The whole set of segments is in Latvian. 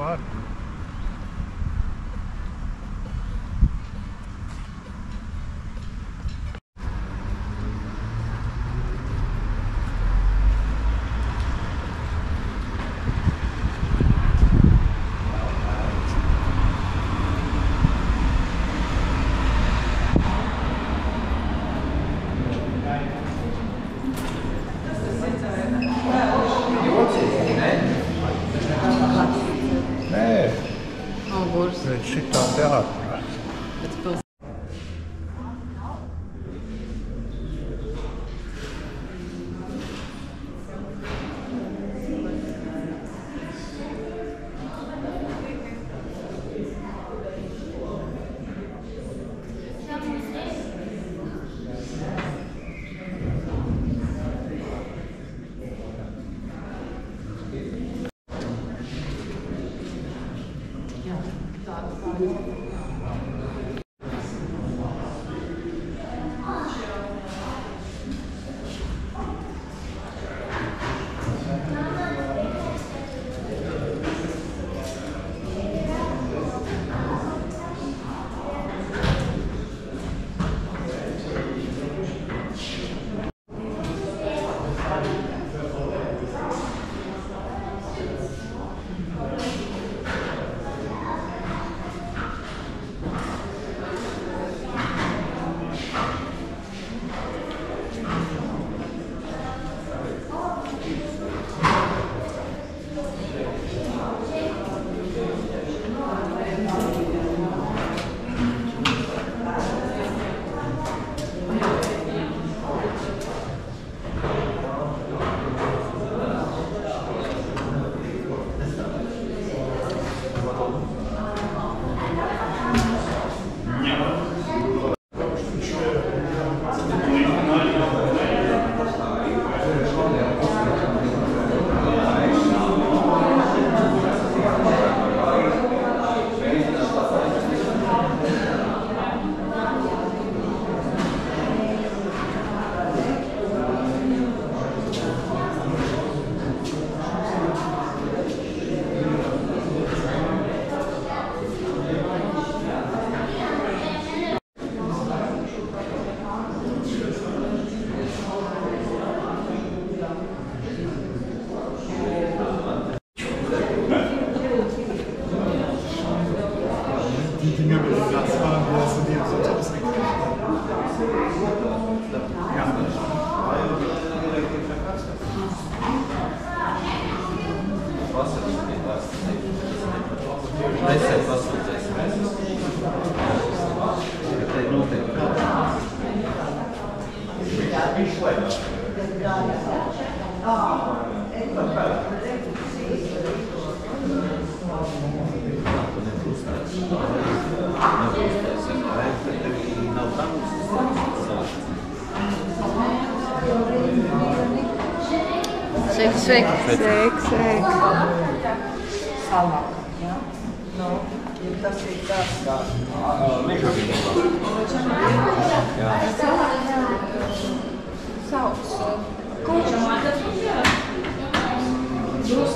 var. Nē, pēc šitā teātrā. Sveiki. Salāk, jā? Nu, ja tas ir tāds kā... Jā. Sauc. Kurš? Jūs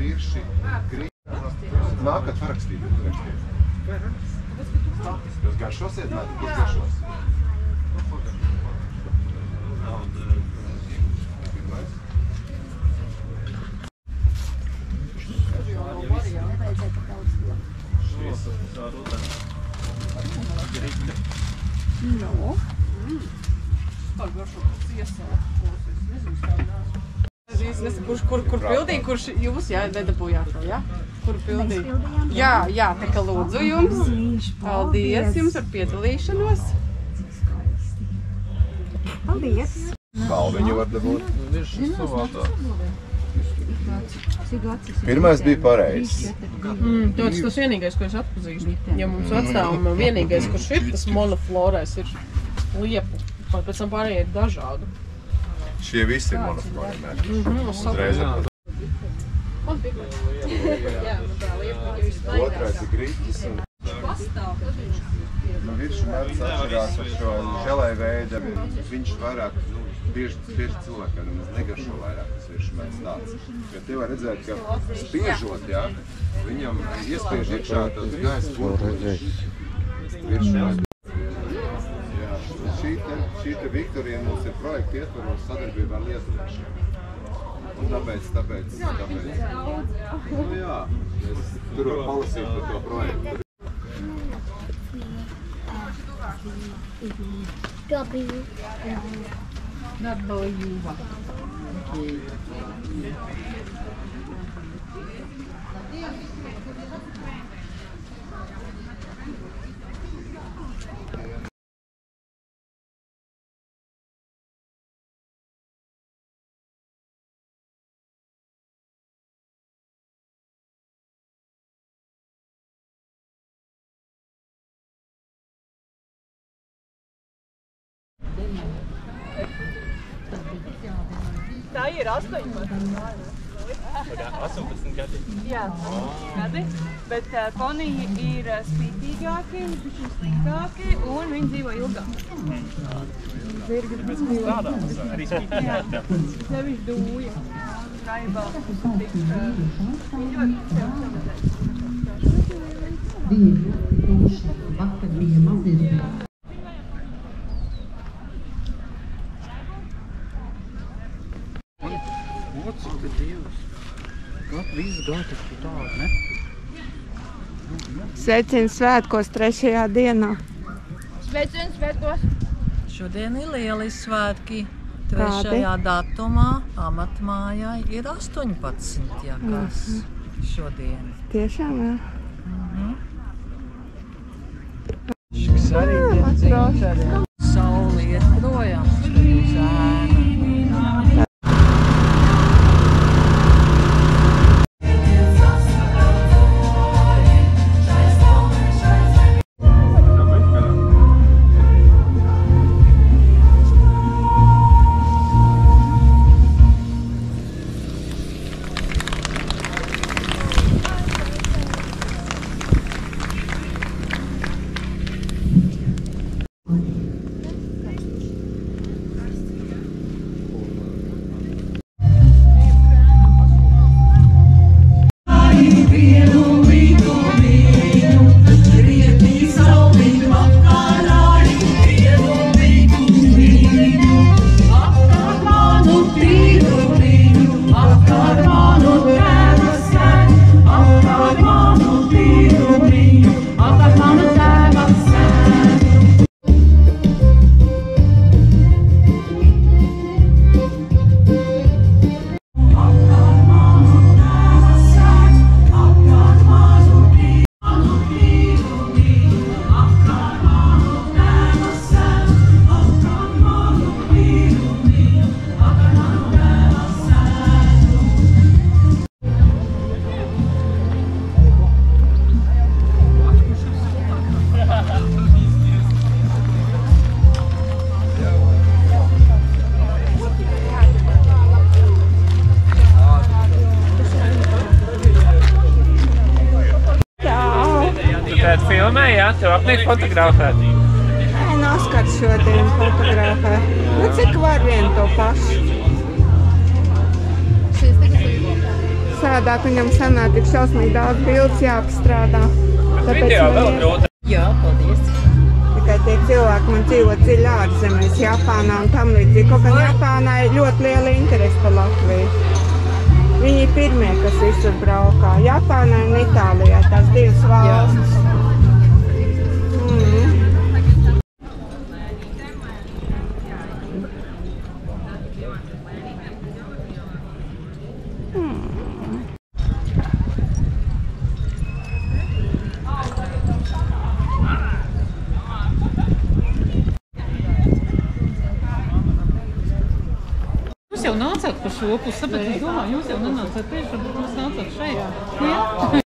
virši grib. Nākat parakstīt. Jūs garšosiet, nē, kurš garšos? Kur pildīja, kurš jūs, jā, nedabūjāt to, jā? Kur pildīja? Jā, tā kā lūdzu jums. Paldies jums par piedalīšanos. Paldies! Balviņu var dabūt. Pirmais bija pareizs. Tas vienīgais, ko es atpazīstu. Ja mums atstāvam vienīgais, kurš ir tas monoflorēs, ir liepu. Pēc tam pārējie ir dažādi. Šie visi ir monoflorēmēki. Uzreiz ar otrais ir grīķis un no viršu mērķis atšķirās ar šo želēju veidu. Viņš vairāk, bieži cilvēkiem nemaz negaršo vairāk tas viršu mērķis tāds. Jo te var redzēt, ka spiežot, jā, viņam iespiež iekšā tas gaisa burbuļs viršu mērķis. Šī te Viktorija mums ir projekta ietvaros sadarbībā ar lietuviešiem. Un tāpēc. Nu jā, es tur varu palasīt par to projektu. Tā ir 18. 18 gadi? Jā, gadi, bet poniji ir spītīgāki, sliktāki un viņi dzīvo ilgāk. Mēs strādājam arī spītīgāki. Sevišķi dūja, raibā, tik viņi ļoti sev samazēt. Bija ļoti tūši, vakar bija mazliet. Cik Dievs. Viss gatavs tu tādu, ne? Sveicien svētkos 3. dienā. Sveicien svētkos. Šodien ir lieli svētki. 3. datumā amatmājai ir 18, ja kas šodien. Tiešām, jā? Šis arī dziņš arī. Sauli iet projām, uz ēna. Filmē, jā? Tev apniek fotografēt? Nē, Oskars šodien fotografē. Nu, cik var vien to pašu? strādāt, viņam sanāk tik šausmīgi daudz bildes jāapstrādā. Tāpēc man ir... Jā, paldies. Tikai tie cilvēki man dzīvo dziļi ārzemēs, Japānā un tam līdzīgi. Kaut gan Japānā ir ļoti liela interese par Latviju. Viņi ir pirmie, kas visur braukā. Japānā un Itālijā, tās divas valstis. Jūs jau nācāt pa šo pusi, tāpēc es domāju, jūs jau nenācāt tieši, bet jūs nācāt šeit. Jā.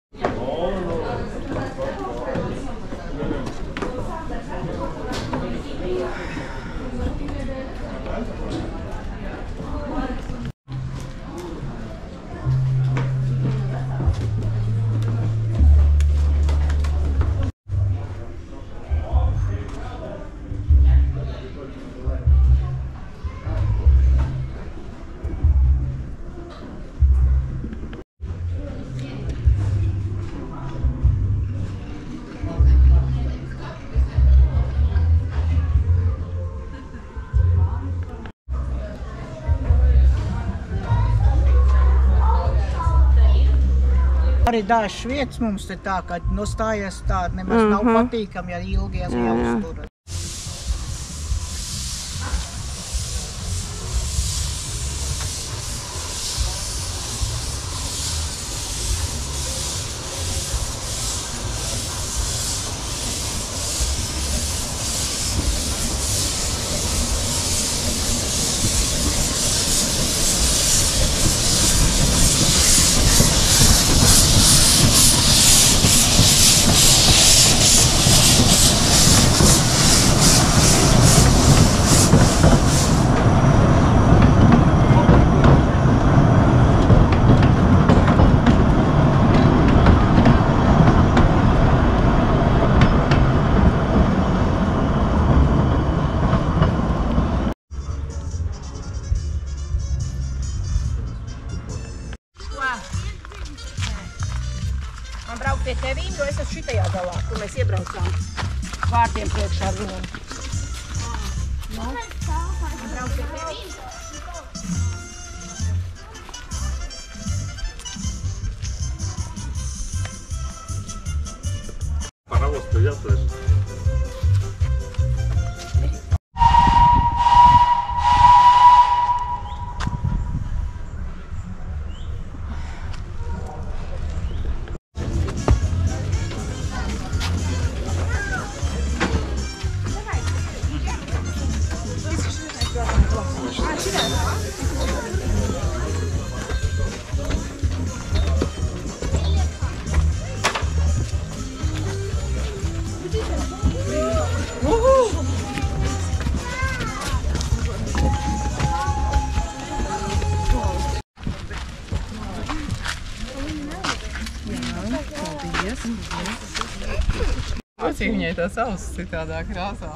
Arī dažas vietas mums te tā, ka nostājies tāda nemaz nav patīkami, ja ilgies jāuztur. Man braukt pie tevīm, jo es esmu šitajā galā, kur mēs iebraucām vārtiem priekšā ar viņam. Man braukt pie tevīm. Пожалуйста, я слышу. Cik viņai tās ausis citādā krāsā.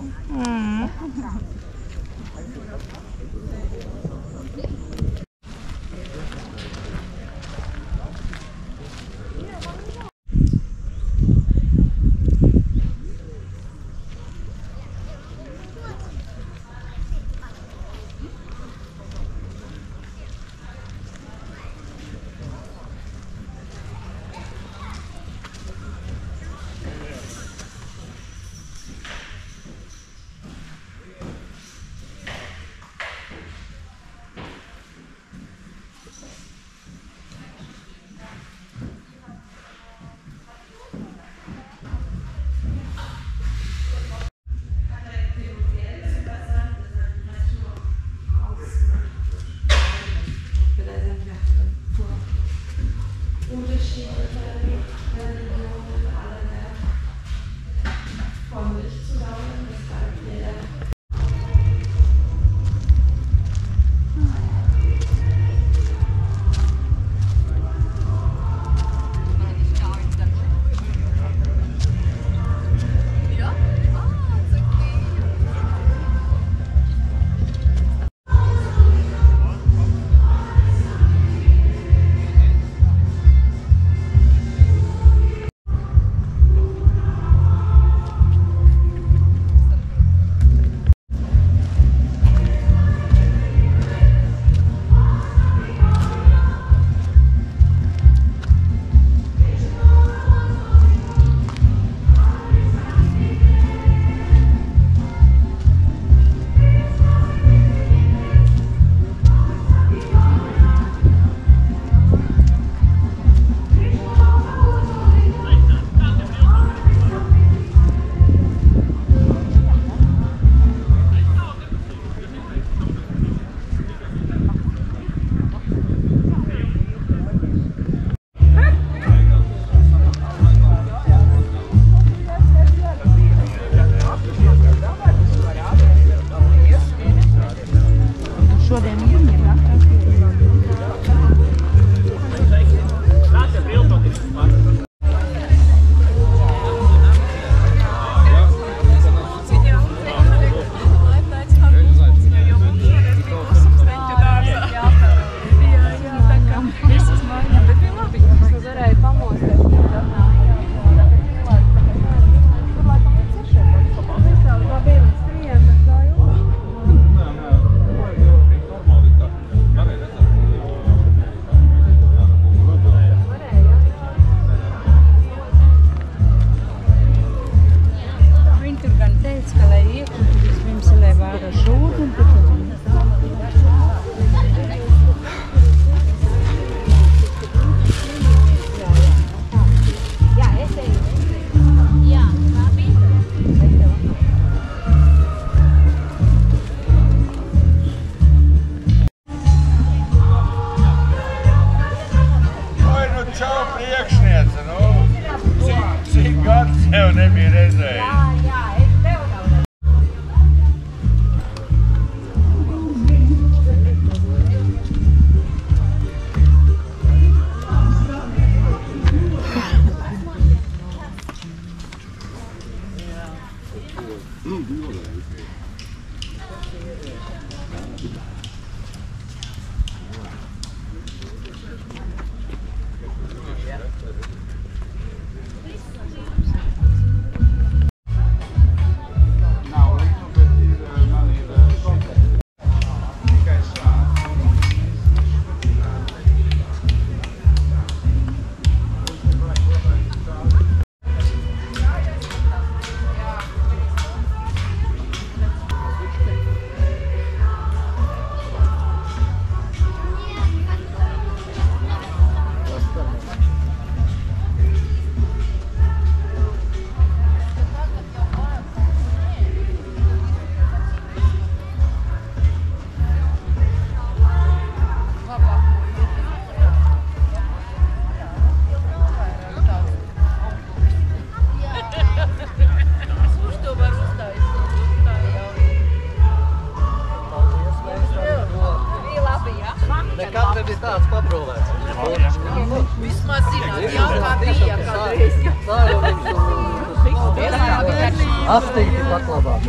Astīti paklabāt.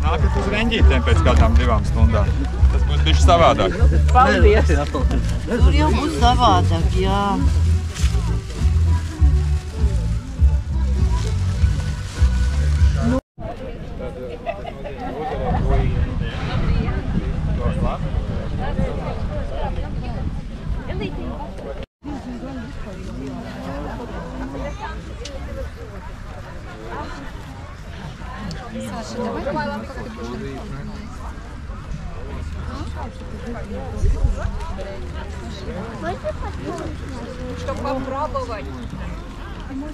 Nākat uz Reņģītēm pēc kādām 2 stundām. Tas būs bišķi savādāk. Paldies! Tur jau būs savādāk, jā. Чтобы попробовать. Мы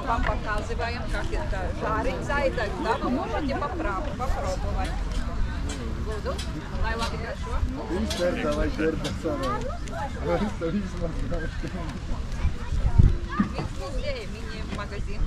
вам показываем, как это жарится, и тогда вы можете попробовать. Буду? Лайла, хорошо? Давай, мини-магазин.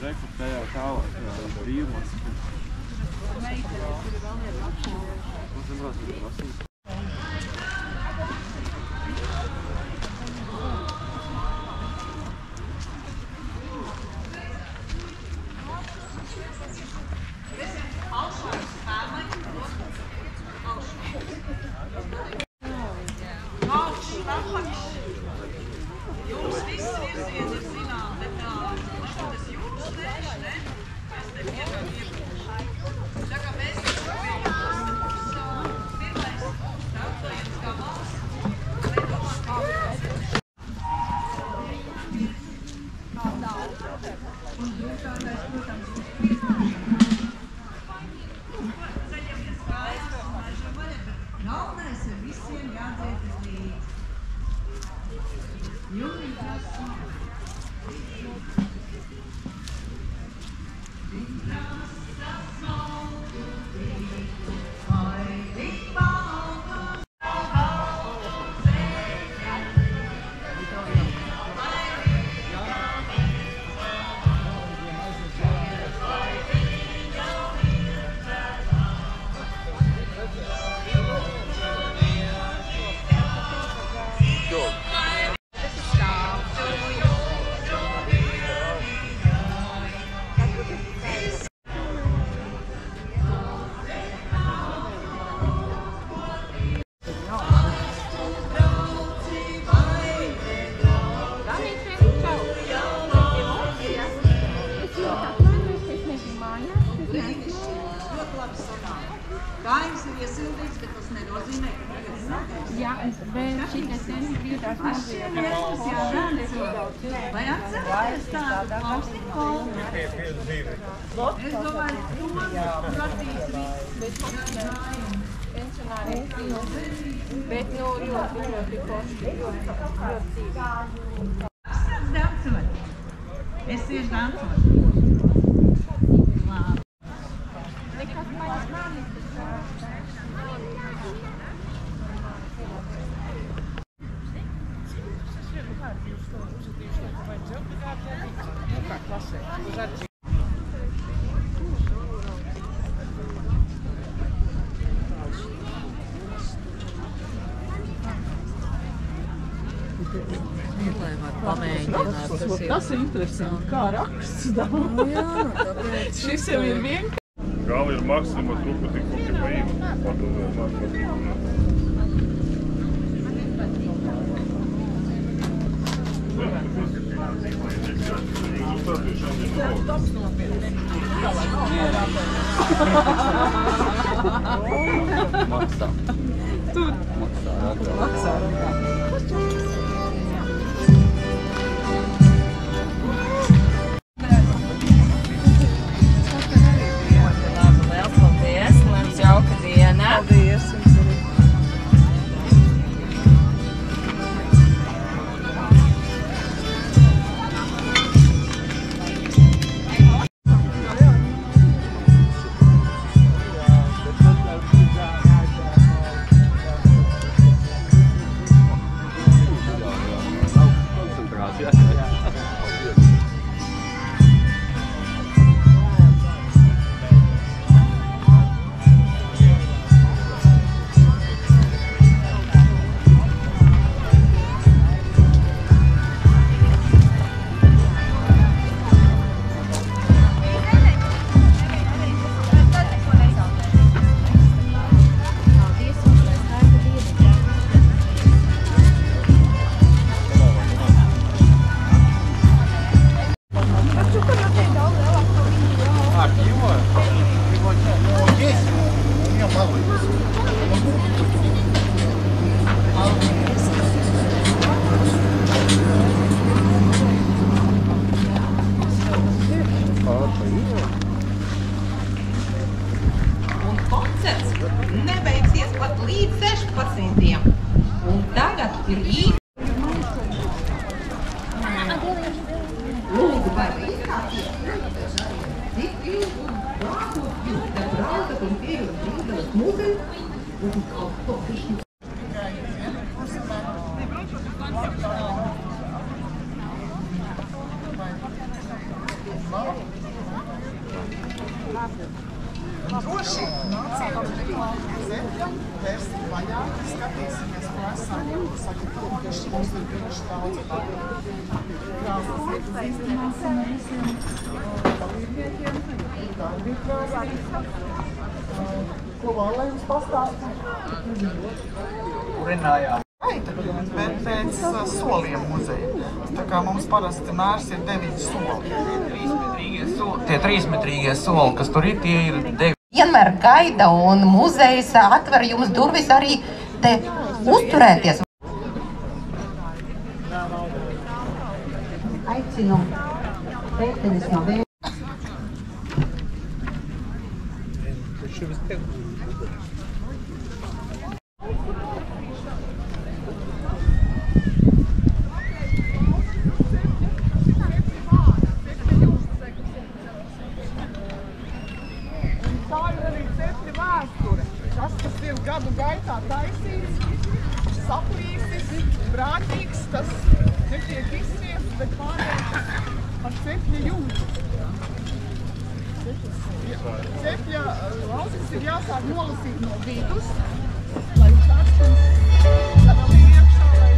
Reku tajā tālāk, brīvos. Galvenais ir visiem jādzietas līdzi. Jūrī tas. Vai atcerēties tādu Austrikolu? Es domāju, tu man protīs Bet, nu, ļoti posti, ļoti cīvi. Sāc dancot. Es iešu dancot. Labi. Tas ir interesanti, kā raksts daudz. Jā, tāpēc. Šis jau ir vienkārši. Gal ir Maksima trupa tik kokie paīvi. Maksā. Tur. Maksā. Jauka diena. Paldies jums arī. Un koncerts nebeigsies pat līdz 16. Un tagad ir īsti. Lūdzu, vai izkāpties? Cik ilgu brāku jūs te braucat un pieejat brīdeles mūzei? Un kaut to višķi. Droši nāciet Zemļam, vērsim vaļā, skatīsimies, ko esam sagatavojuši. Mums ir bijuši daudz krāsas iepazīstināsim ar visiem dalībniekiem. Darbību krāsas. Ko vēl, lai jums pastāstu? Urinājām. Bet pēc soliem muzeja. Tā kā mums parasti mērs ir 9 soli. Tie 3-metrīgie soli, kas tur ir, tie ir 9. Vienmēr gaida un muzejs atver jums durvis arī te uzturēties. Aicinu pētenis no vēl. Tas ir gadu gaitā taisīts, saplīsis, brāķīgs, tas netiek izsiests, bet pārējais ar cepļa jumtu. Cepļa lausis ir jāsāk nolasīt no vidus, lai karstums sadalī iekšā, lai...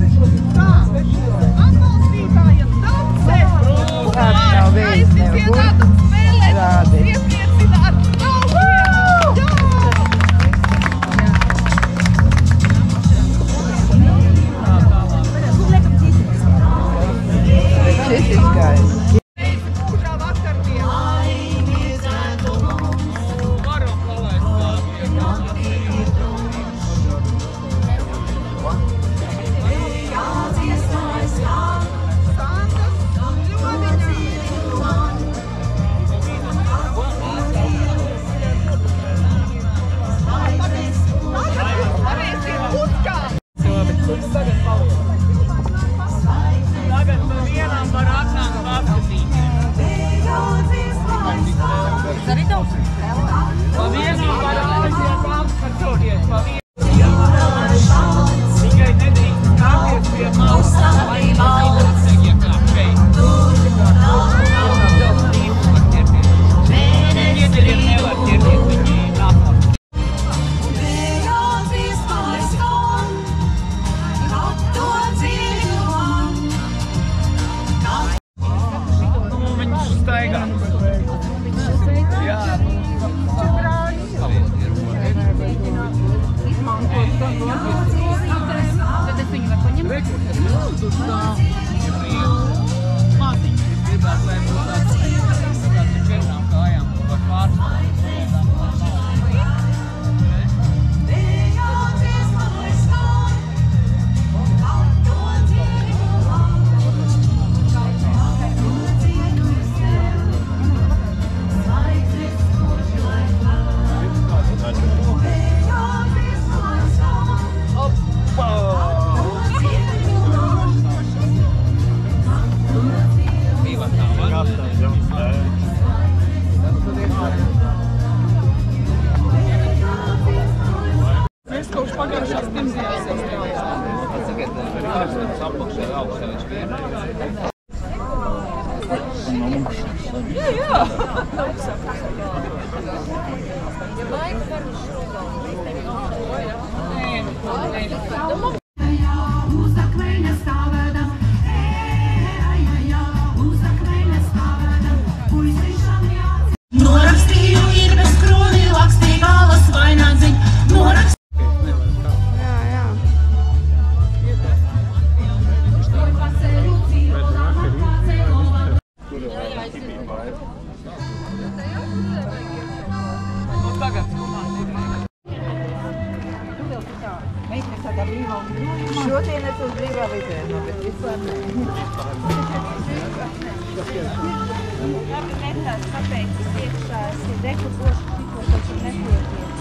Tā, atbalstītājiem Dance! Aizsisiet tātad spēlēt, iepriecina ar draugiem! Šis izgājis. Mūžā vakardienā. Šodien es uz brīvā lidojumā, bet vispār nē. Labi, netās pateicis iekšā, esi deku bošu, tikko taču nepieties.